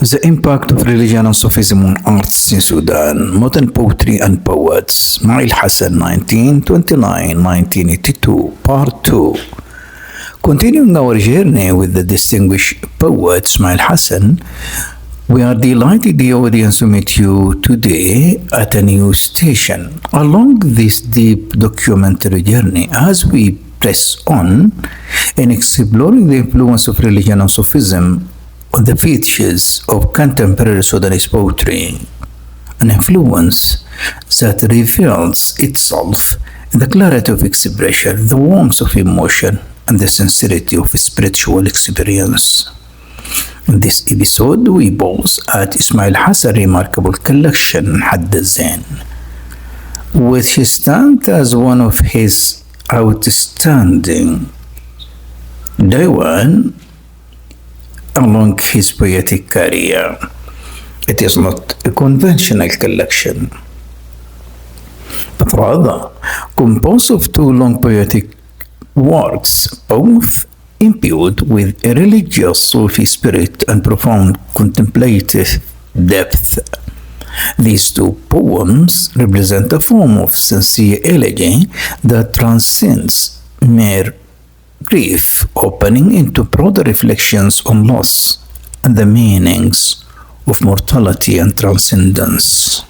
The impact of religion and Sufism on arts in Sudan, modern poetry and poets. Ismail Hassan, 1929-1982, Part 2. Continuing our journey with the distinguished poet Ismail Hassan, we are delighted the audience to meet you today at a new station. Along this deep documentary journey, as we press on in exploring the influence of religion and Sufism on the features of contemporary Sudanese poetry, an influence that reveals itself in the clarity of expression, the warmth of emotion, and the sincerity of spiritual experience. In this episode, we pause at Ismail Hassan's remarkable collection, الزين, which stands as one of his outstanding diwan along his poetic career. It is not a conventional collection, but rather composed of two long poetic works, both imbued with a religious Sufi spirit and profound contemplative depth. These two poems represent a form of sincere elegy that transcends mere grief, opening into broader reflections on loss and the meanings of mortality and transcendence.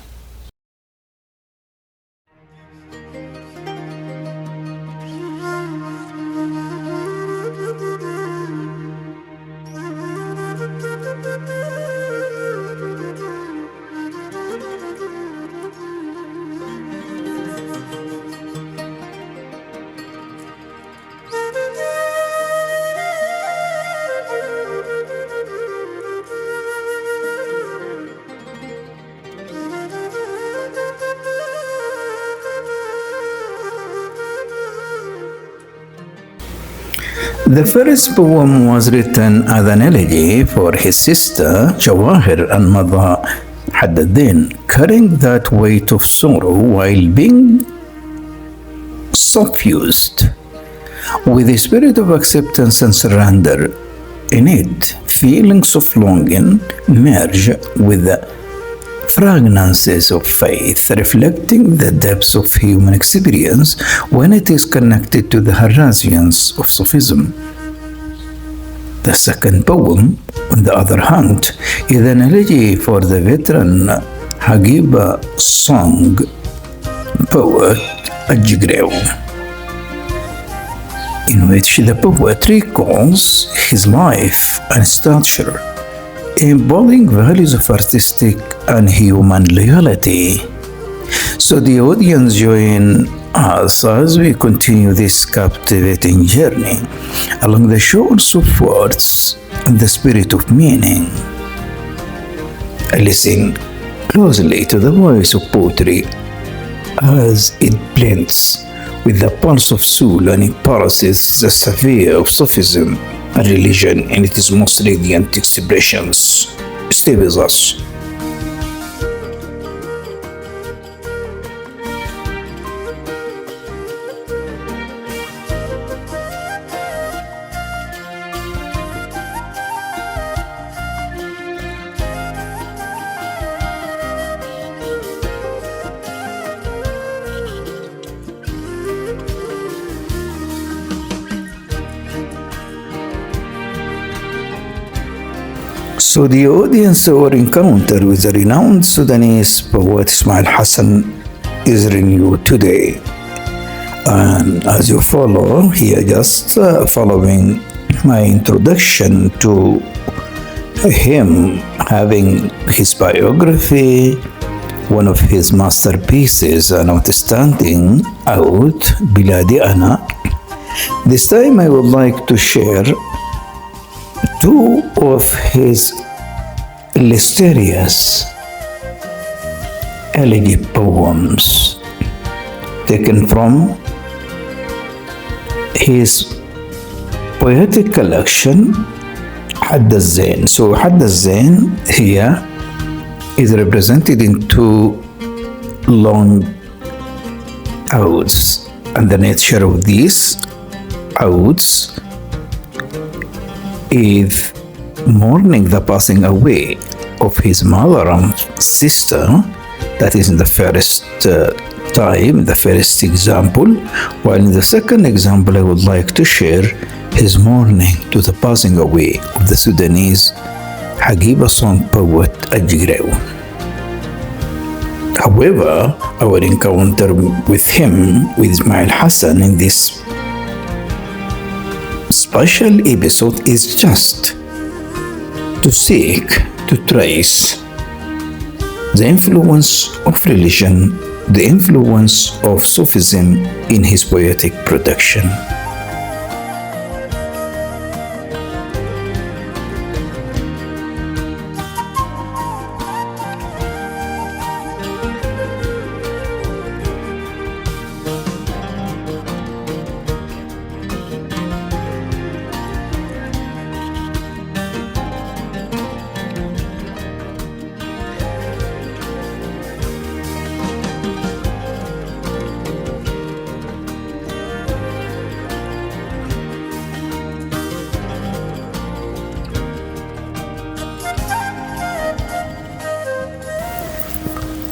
The first poem was written as an elegy for his sister Jawahir and mother Haddadin, carrying that weight of sorrow while being suffused with a spirit of acceptance and surrender. In it, feelings of longing merge with the fragrances of faith, reflecting the depths of human experience when it is connected to the horizons of Sufism. The second poem, on the other hand, is an elegy for the veteran Hagiba song poet Ajigrew, in which the poet recalls his life and stature, embodying values of artistic and human loyalty. So the audience join us as we continue this captivating journey along the shores of words and the spirit of meaning. Listen closely to the voice of poetry as it blends with the pulse of soul and embraces the sphere of Sufism and religion in its most radiant expressions. Stay with us. So the audience or encounter with the renowned Sudanese poet Ismail Hassan is renewed today. And as you follow here, just following my introduction to him, having his biography, one of his masterpieces, an outstanding out, Biladi Ana. This time I would like to share two of his illustrious elegy poems taken from his poetic collection Hadd الزين. So Hadd الزين here is represented in two long odes, and the nature of these odes is mourning the passing away of his mother and sister. That is in the first time, the first example, while in the second example I would like to share his mourning to the passing away of the Sudanese Hagiba song poet Ajigrew. However, our encounter with him, with Ismail Hassan in this special episode is just to seek to trace the influence of religion, the influence of Sufism in his poetic production.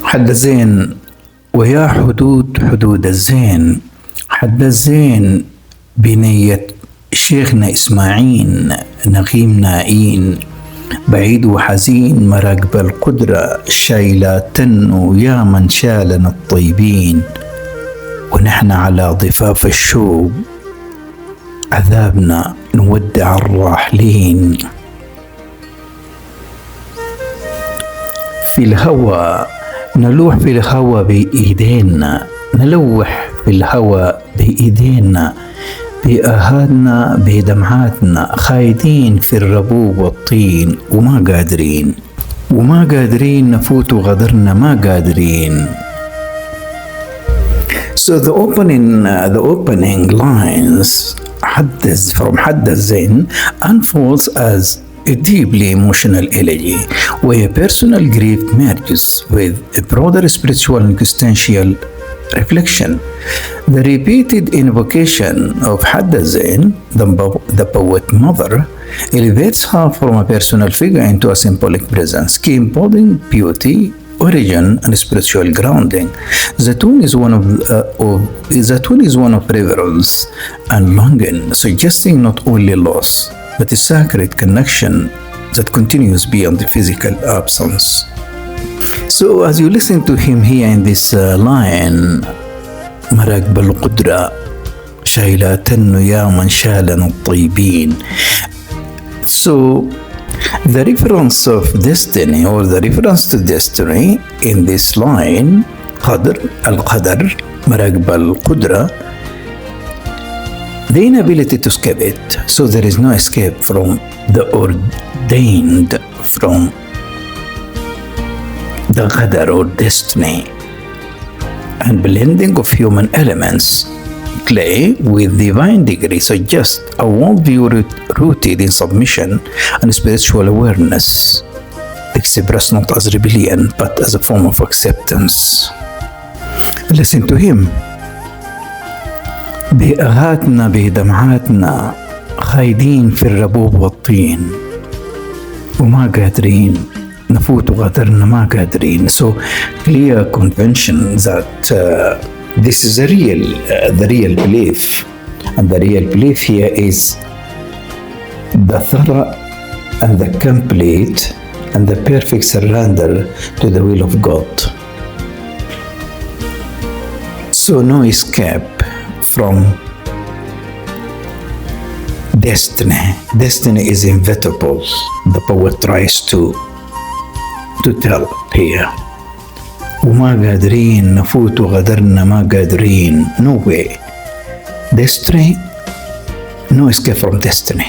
حد الزين ويا حدود الزين، حد الزين بنية شيخنا إسماعيل نغيم نائين، بعيد وحزين مراقب القدرة شايلة تنو يا من شالنا الطيبين، ونحن على ضفاف الشوب عذابنا نودع الراحلين. في الهوى نلوح في الهوى بإيدينا، نلوح في الهوى بإيدينا، بأهادنا بدمعاتنا، خايدين في الربوب والطين وما قادرين نفوت غدرنا، ما قادرين. So the opening lines from Hadd الزين unfolds as a deeply emotional elegy where personal grief merges with a broader spiritual and existential reflection. The repeated invocation of Hadd الزين, the poet mother, elevates her from a personal figure into a symbolic presence, key embodying beauty, origin, and spiritual grounding. The tune is one of reverence and longing, suggesting not only loss but a sacred connection that continues beyond the physical absence. So as you listen to him here in this line, مراقب القدرة شايلة يا من شالنا الطيبين. So the reference of destiny or the reference to destiny in this line, القدر مراقب القدرة, the inability to escape it. So there is no escape from the ordained, from the qadar or destiny, and blending of human elements, clay with divine degree suggests a worldview rooted in submission and spiritual awareness, expressed not as rebellion but as a form of acceptance. Listen to him. بأهاتنا بدمعاتنا خايدين في الربوب والطين وما قادرين نفوت غدرنا، ما قادرين. So clear convention that this is the real belief, and the real belief here is the thorough and the complete and the perfect surrender to the will of God. So no escape from destiny. Destiny is inevitable. The poet tries to tell here. وما قادرين نفوت وغدرنا ما قادرين. No way. Destiny, no escape from destiny.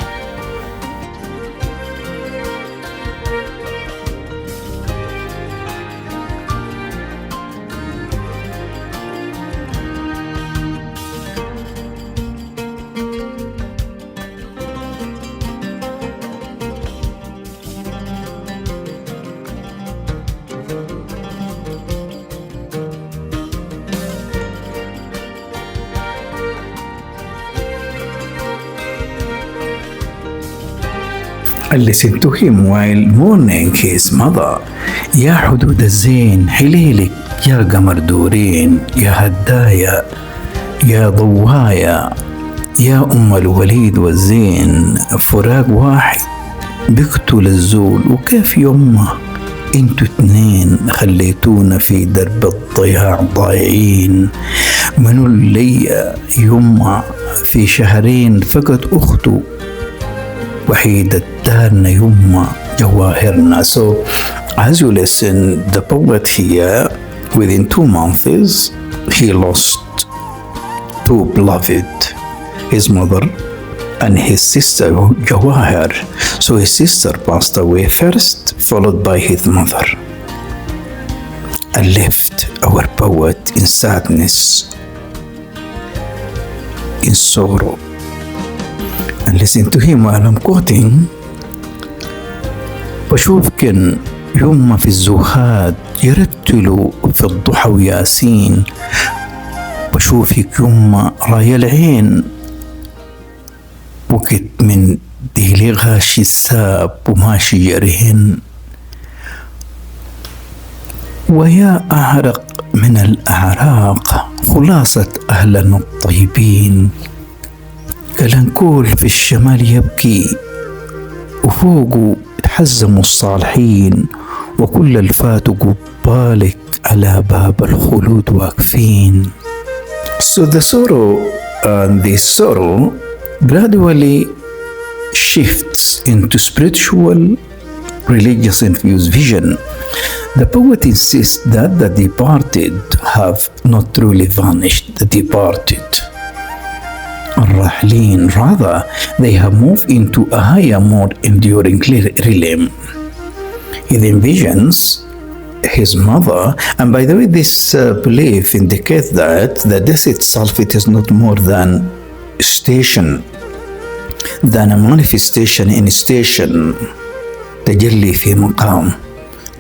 And listen to him while mourning his mother. يا حدود الزين حليلك يا قمر دورين يا هدايا يا ضوايا يا أم الوليد والزين فراق واحد بيقتل الزول وكيف يمه انتوا اتنين خليتونا في درب الضياع ضايعين منو اللي يمه في شهرين فقد أخته وحيدة دارنا يما جواهرنا. So as you listen, the poet here, within 2 months, he lost 2 beloved, his mother and his sister Jawahir. So his sister passed away first, followed by his mother, and left our poet in sadness, in sorrow. And listen to him while I'm quoting. بشوفكن يما في الزهاد يرتلوا في الضحى وياسين بشوفك يما راية العين وقت من ديلي غاشي الساب وماشي يرهن ويا أعرق من الأعراق خلاصة أهلنا الطيبين كلنكول في الشمال يبكي وفوقه تحزموا الصالحين وكل الفاتوا قبالك على باب الخلود واقفين. So the sorrow and this sorrow gradually shifts into spiritual, religious infused vision. The poet insists that the departed have not truly vanished, the departed. الراحلين, rather they have moved into a higher, more enduring realm. He envisions his mother, and by the way this belief indicates that the death itself, it is not more than station, than a manifestation in station, تجلي في مقام.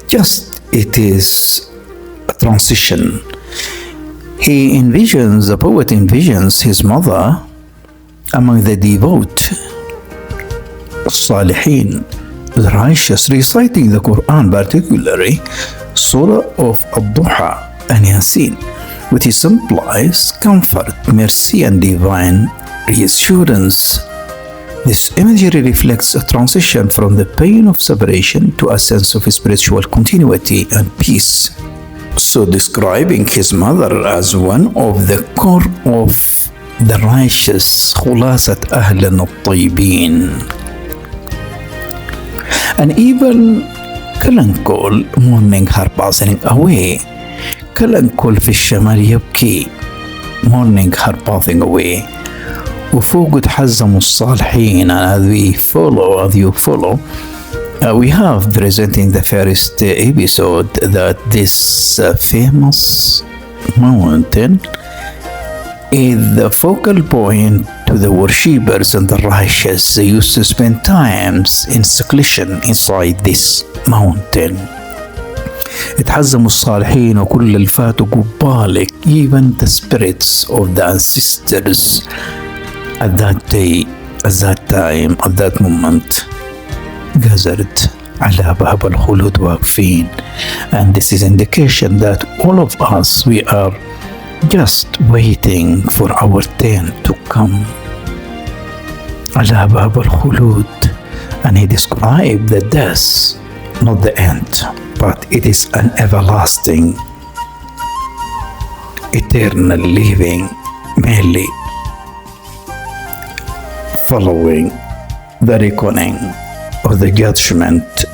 Just it is a transition. He envisions, the poet envisions his mother among the devout, Salihin, the righteous, reciting the Quran, particularly Surah of Ad-Duha and Yasin, which implies comfort, mercy, and divine reassurance. This imagery reflects a transition from the pain of separation to a sense of spiritual continuity and peace. So describing his mother as one of the core of the righteous, خلاصة أهلنا الطيبين. And even كلنكول, mourning her passing away. كلنكول في الشمال يبكي, mourning her passing away. وفوق تحزموا الصالحين. And as you follow, we have presenting the first episode that this famous mountain is the focal point to the worshippers and the righteous. They used to spend times in seclusion inside this mountain. اتحزموا الصالحين وكل الفاتوا قبالك, even the spirits of the ancestors at that day, at that time, at that moment, gathered على باب الخلود واقفين. And this is indication that all of us, we are just waiting for our turn to come. على باب الخلود, and he described the death, not the end, but it is an everlasting, eternal living, merely following the reckoning of the judgment,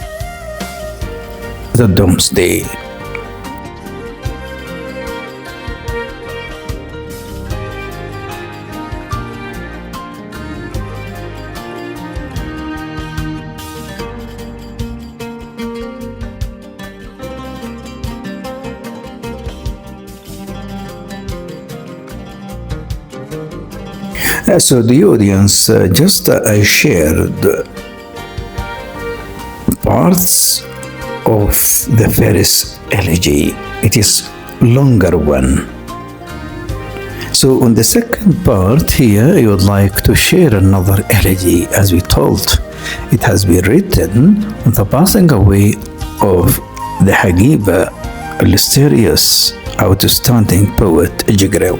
the doomsday. So the audience I shared parts of the first elegy. It is longer one. So on the second part here, I would like to share another elegy. As we told, it has been written on the passing away of the Hagiba, a mysterious outstanding poet جقرو.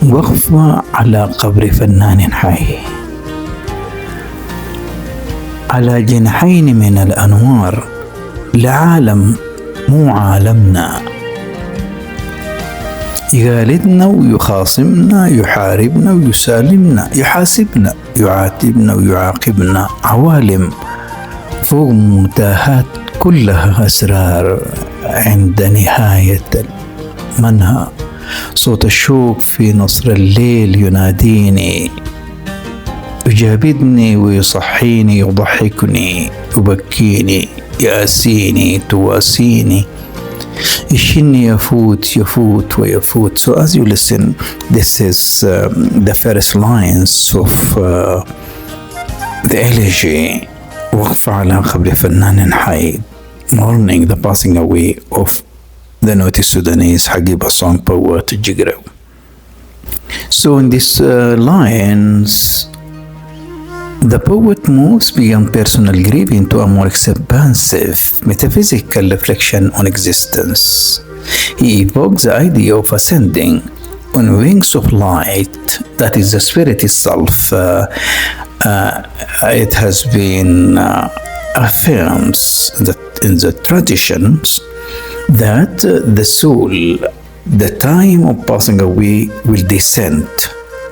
وقفة على قبر فنان حي على جناحين من الأنوار لعالم مو عالمنا، يغالدنا ويخاصمنا، يحاربنا ويسالمنا، يحاسبنا، يعاتبنا ويعاقبنا، عوالم فوق متاهات كلها أسرار عند نهاية منها. صوت الشوق في نصر الليل يناديني، يجابدني ويصحيني، يضحكني، يبكيني، يأسيني، تواسيني، يشني، يفوت ويفوت. So as you listen, this is the first lines of the elegy. وقف على قبر فنان حي, mourning the passing away of the North Sudanese Hagiba song poet Jigrew. So in these lines, the poet moves beyond personal grief into a more expansive metaphysical reflection on existence. He evokes the idea of ascending on wings of light, that is the spirit itself. It has been affirmed that in the traditions that the soul, the time of passing away, will descend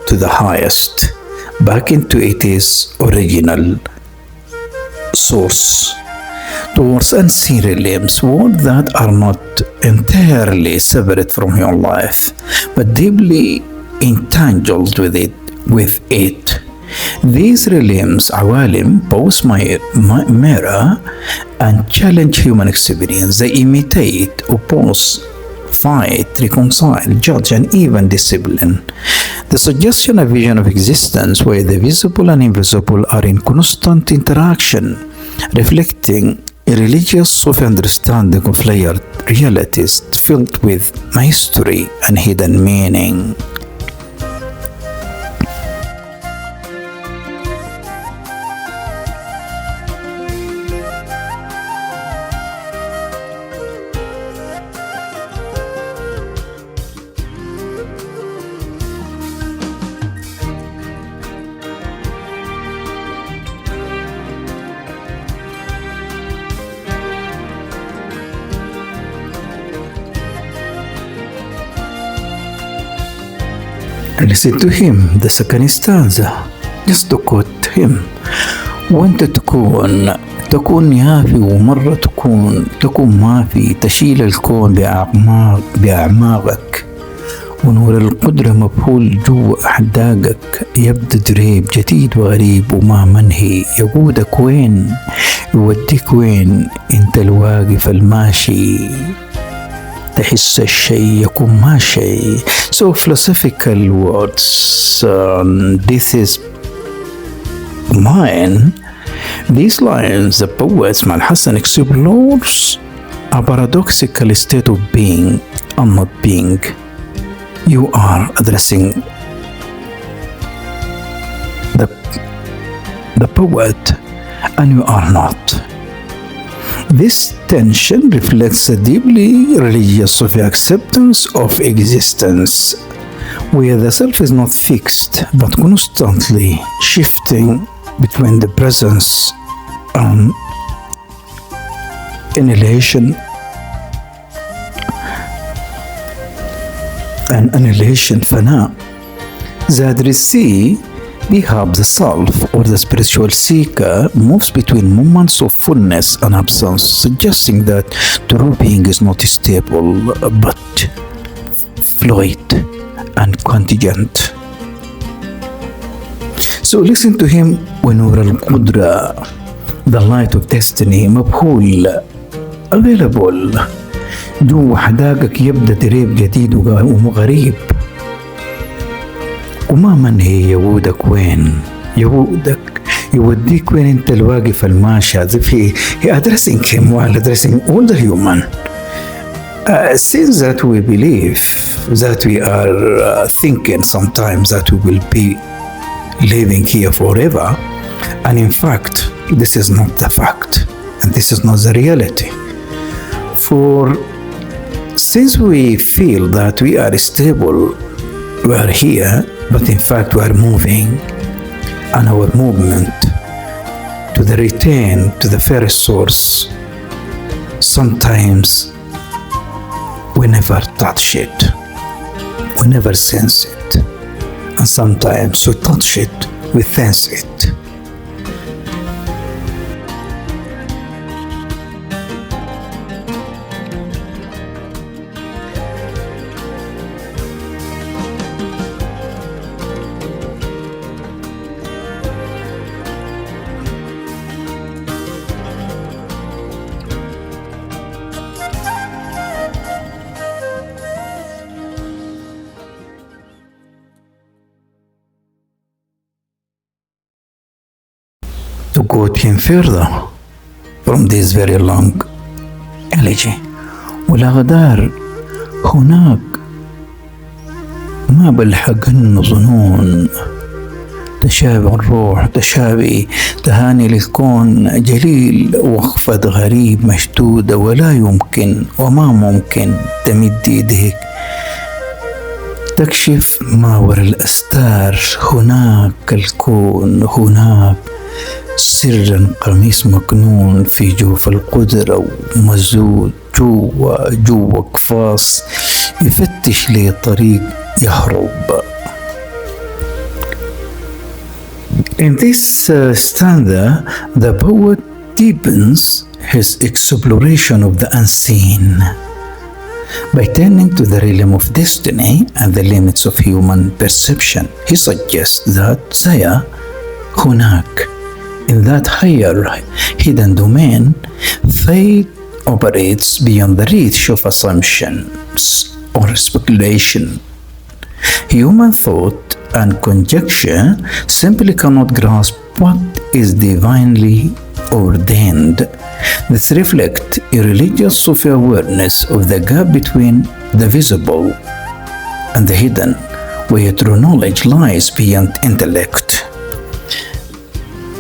to the highest, back into its original source, towards unseen realms, worlds that are not entirely separate from your life, but deeply entangled with it. These realms, awalim, pose mirror and challenge human experience. They imitate, oppose, fight, reconcile, judge, and even discipline. The suggestion of vision of existence where the visible and invisible are in constant interaction, reflecting a religious Sufi understanding of layered realities filled with mystery and hidden meaning. Listen to him, the second stanza. Just to quote him. وانت تكون يافي، ومرة تكون ما في، تشيل الكون بأعماقك، ونور القدرة مبهول جوا أحداقك، يبدو دريب جديد وغريب وما منهي، يقودك وين، يوديك وين، انت الواقف الماشي، تحس الشيء يكون ما شيء. So philosophical words, this is mine. These lines, the poet Ismail Hassan explores a paradoxical state of being and not being. You are addressing the poet and you are not. This tension reflects a deeply religious Sufi acceptance of existence, where the self is not fixed but constantly shifting between the presence um, annihilation and annihilation فناء that receive the self or the spiritual seeker moves between moments of fullness and absence, suggesting that true being is not stable but fluid and contingent. So listen to him ونور القدرة, the light of destiny مبهول available. جوا حداقك يبدأ دريب جديد وغريب، وما منهي يودك وين، يوديك وين انت الواقف الماشي. as if he addressing him while addressing all the human. Since that we believe that we are thinking sometimes that we will be living here forever, and in fact this is not the fact and this is not the reality. For since we feel that we are stable, we are here, but in fact we are moving, and our movement to the return to the first source, sometimes we never touch it, we never sense it, and sometimes we touch it, we sense it. To quote him further from this very long elegy: ولا غدار هناك ما بلحقن ظنون، تشابه الروح تشابه تهاني للكون جليل، وخفة غريب مشدودة ولا يمكن وما ممكن تمد يديك تكشف ما وراء الأستار. هناك الكون، هناك سرا قميص مكنون في جوف القدرة ومزود جوا قفاص يفتش لي طريق يهرب. In this stanza, the poet deepens his exploration of the unseen by turning to the realm of destiny and the limits of human perception. He suggests that there, هناك, in that higher hidden domain, fate operates beyond the reach of assumptions or speculation. Human thought and conjecture simply cannot grasp what is divinely ordained. This reflects a religious Sufi awareness of the gap between the visible and the hidden, where true knowledge lies beyond intellect.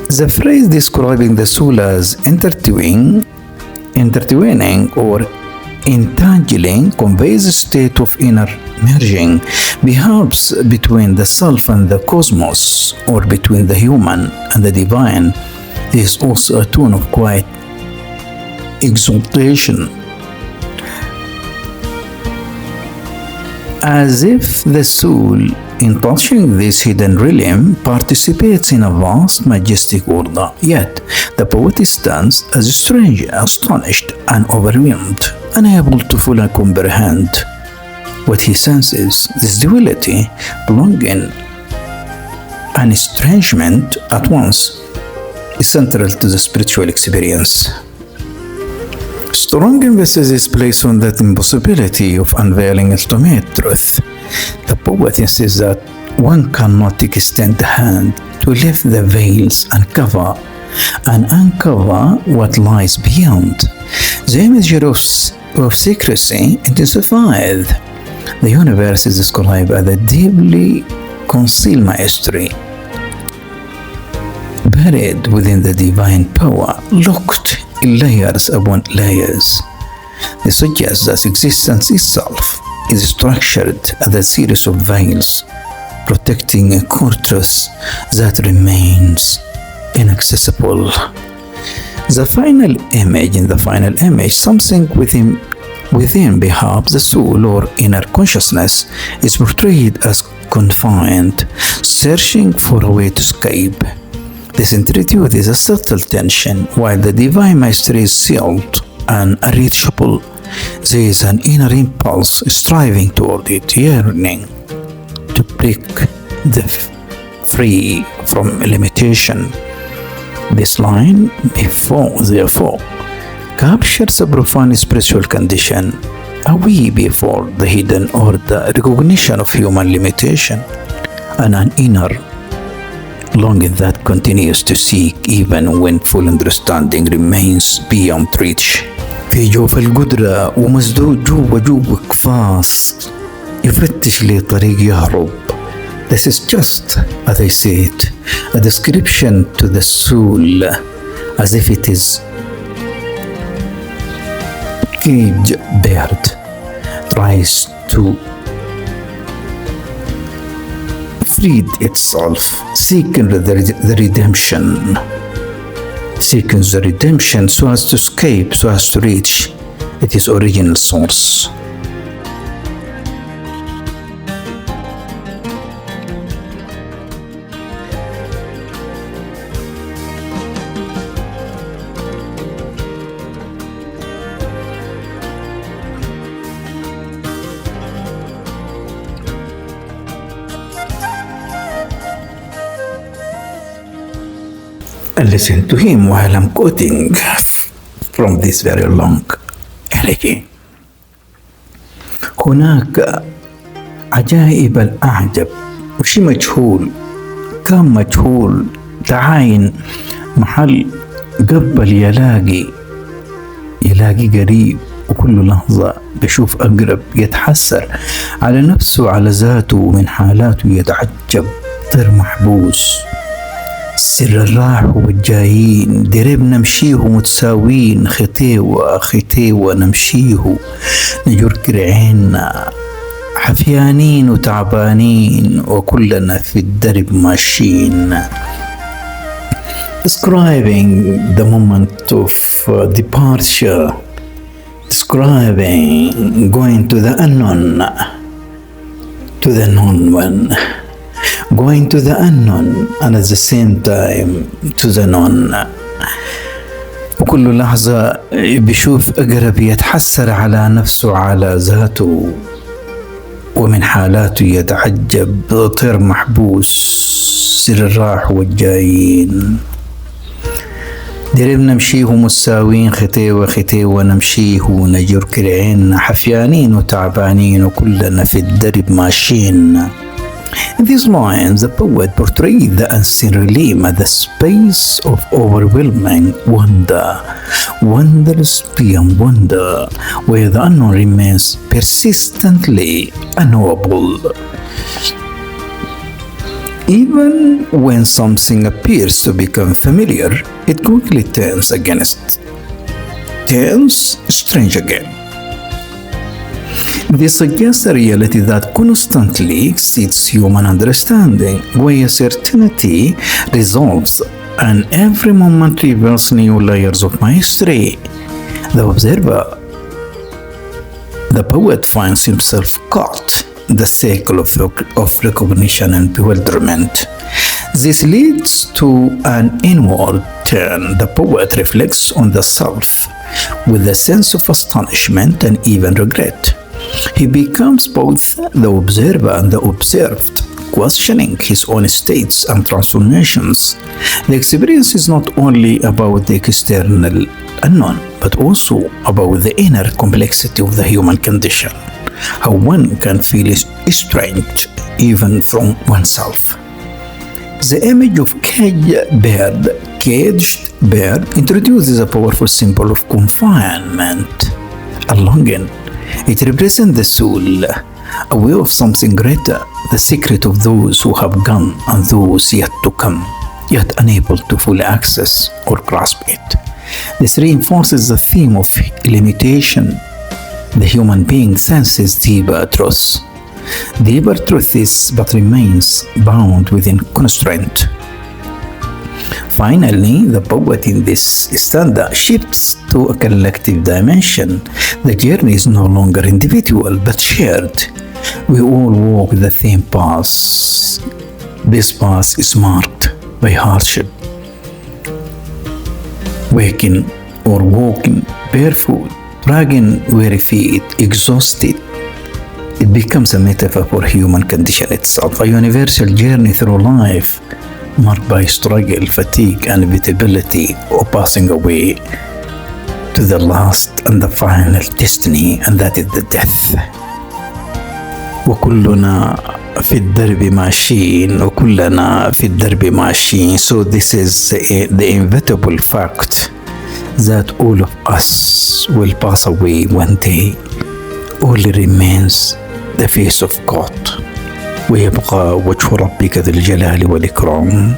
The phrase describing the soul as intertwining or entangling conveys a state of inner merging, perhaps between the self and the cosmos, or between the human and the divine. There is also a tone of quiet exaltation, as if the soul, in touching this hidden realm, participates in a vast, majestic order. Yet, the poet stands as a stranger, astonished and overwhelmed, unable to fully comprehend what he senses. This duality, belonging and estrangement at once, is central to the spiritual experience. Strong emphasis is placed on that impossibility of unveiling ultimate truth. The poet insists that one cannot extend the hand to lift the veils and uncover what lies beyond. The imagery of secrecy intensified. The universe is described as a deeply concealed mystery, buried within the divine power, locked in layers upon layers. This suggests that existence itself is structured as a series of veils, protecting a core truth that remains inaccessible. In the final image, something within perhaps the soul or inner consciousness is portrayed as confined, searching for a way to escape. This introduces a subtle tension. While the divine mystery is sealed and unreachable, there is an inner impulse striving toward it, yearning to break free from limitation. This line, therefore, captures a profound spiritual condition, a way before the hidden or the recognition of human limitation, and an inner longing that continues to seek even when full understanding remains beyond reach. في جوف القدرة ومسدود جوا قفاص يفتش لي طريق يهرب. This is just, as I said, a description to the soul as if it is cage bird tries to free itself, seeking the redemption so as to escape, so as to reach its original source. Listen to him while I'm quoting from this very long elegy. هناك عجائب الأعجب وشي مجهول، كان مجهول تعاين محل قبل يلاقي قريب، وكل لحظة بشوف أقرب، يتحسر على نفسه على ذاته ومن حالاته يتعجب، طير محبوس سر الراح والجايين، درب نمشيه متساوين، خطيوة نمشيه نجر كرعينا، حفيانين وتعبانين وكلنا في الدرب ماشيين. Describing the moment of departure, describing going to the unknown, to the known one, going to the unknown and at the same time to the known. وكل لحظة بيشوف أقرب، يتحسر على نفسه على ذاته ومن حالاته يتعجب، طير محبوس سر الراح والجايين، درب نمشيه متساوين، خطيوة نمشيه نجر كرعين، حفيانين وتعبانين وكلنا في الدرب ماشيين. In these lines, the poet portrayed the unseen realm as the space of overwhelming wonder, wonders beyond wonder, where the unknown remains persistently unknowable. Even when something appears to become familiar, it quickly turns strange again. This suggests a reality that constantly exceeds human understanding, where certainty resolves and every moment reveals new layers of mystery. The observer, the poet, finds himself caught in the cycle of recognition and bewilderment. This leads to an inward turn. The poet reflects on the self with a sense of astonishment and even regret. He becomes both the observer and the observed, questioning his own states and transformations. The experience is not only about the external unknown, but also about the inner complexity of the human condition, how one can feel estranged even from oneself. The image of caged bird introduces a powerful symbol of confinement, a longing. It represents the soul, aware of something greater, the secret of those who have gone and those yet to come, yet unable to fully access or grasp it. This reinforces the theme of limitation. The human being senses deeper truth. Deeper truth is but remains bound within constraint. Finally, the poet in this stanza shifts to a collective dimension. The journey is no longer individual but shared. We all walk the same path. This path is marked by hardship. Waking or walking barefoot, dragging weary feet, exhausted. It becomes a metaphor for human condition itself, a universal journey through life marked by struggle, fatigue, and inevitability, or passing away to the last and the final destiny, and that is the death. وكلنا في الدرب ماشيين وكلنا في الدرب ماشيين. So this is the inevitable fact that all of us will pass away one day. Only remains the face of God. ويبقى وجه ربك ذي الجلال والإكرام.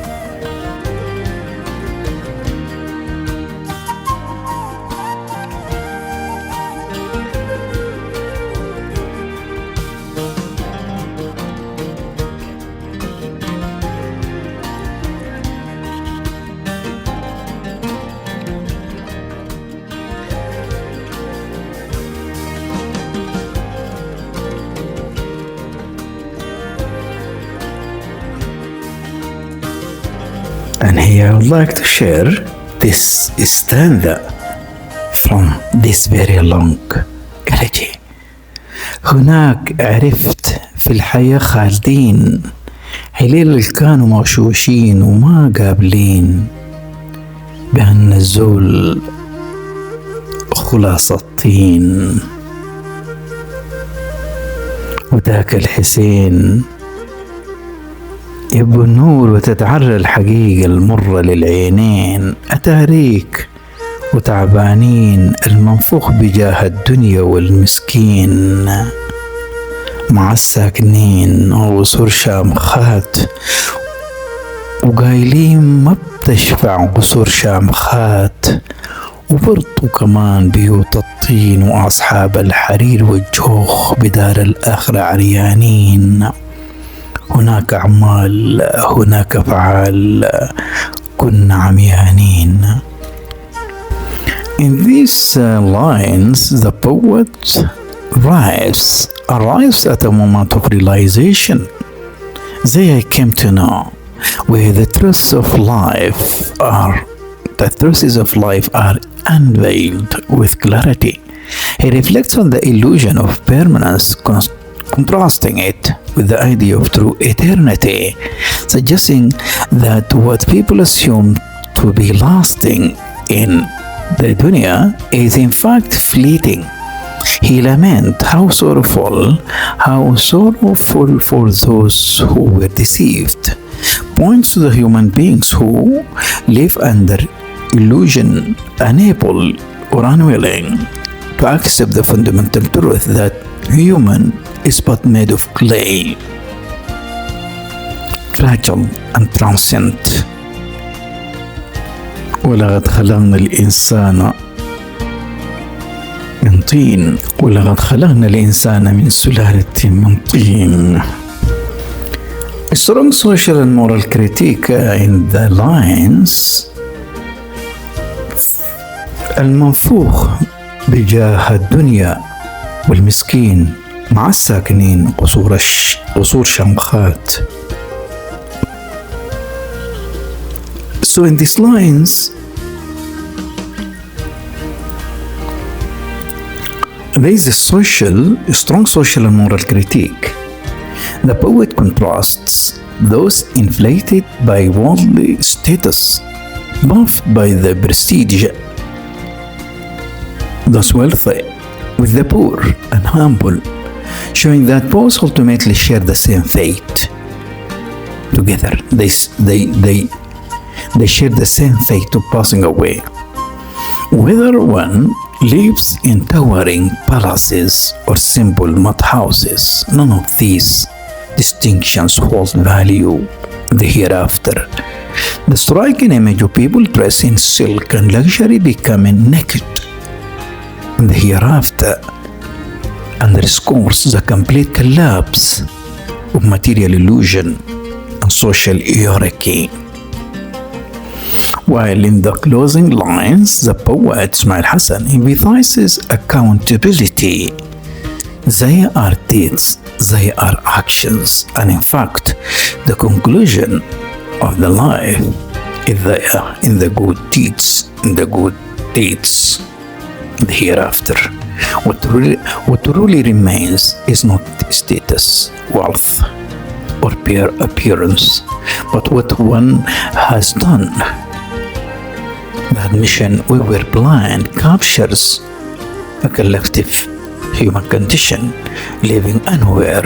And here I would like to share this stanza from this very long elegy. هناك عرفت في الحياة خالدين، حليل كانوا مغشوشين وما قابلين، بأن الزول خلاص الطين، وذاك الحسين يبو النور وتتعرى الحقيقة المرة للعينين، أتاريك وتعبانين المنفوخ بجاه الدنيا والمسكين، مع الساكنين وصور شامخات وقايلين ما بتشفع قصور شامخات، وبرضو كمان بيوت الطين وأصحاب الحرير والجوخ بدار الآخرة عريانين. هناك أعمال هناك أفعال كنا عميانين. In these lines, the poet arrives at a moment of realization. There I came to know where the truths of life are unveiled with clarity. He reflects on the illusion of permanence, contrasting it with the idea of true eternity, suggesting that what people assume to be lasting in the dunya is in fact fleeting. He laments how sorrowful for those who were deceived, points to the human beings who live under illusion, unable or unwilling to accept the fundamental truth that human is but made of clay, fragile and transient. ولقد خلقنا الإنسان من طين ولقد خلقنا الإنسان من سلالة من طين. A strong social and moral critique in the lines. المنفوخ بجاه الدنيا والمسكين مع الساكنين قصور شمخات. So in these lines, there is a strong social and moral critique. The poet contrasts those inflated by worldly status, buffed by the prestige, those wealthy, with the poor and humble, showing that both ultimately share the same fate. Together, they share the same fate of passing away. Whether one lives in towering palaces or simple mud houses, none of these distinctions hold value in the hereafter. The striking image of people dressed in silk and luxury becoming naked in the hereafter underscores the complete collapse of material illusion and social hierarchy. While in the closing lines, the poet Ismail Hassan emphasizes accountability. They are deeds, they are actions, and in fact, the conclusion of the life is in the good deeds, the hereafter. What truly remains is not status, wealth, or bare appearance, but what one has done. The admission we were blind captures a collective human condition, living unaware,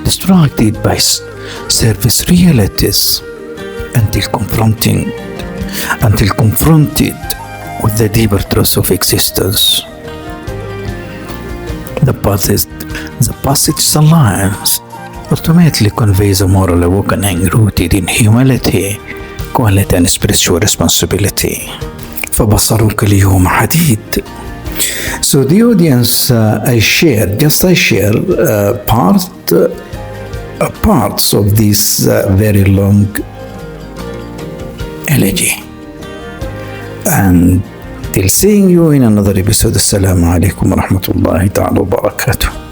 distracted by surface realities, until confronted with the deeper truths of existence. The passage alliance ultimately conveys a moral awakening rooted in humility, quality, and spiritual responsibility. فبصرك اليوم حديد. So the audience, I share parts of this very long elegy. And till seeing you in another episode, Assalamu alaikum wa rahmatullahi ta'ala wa barakatuh.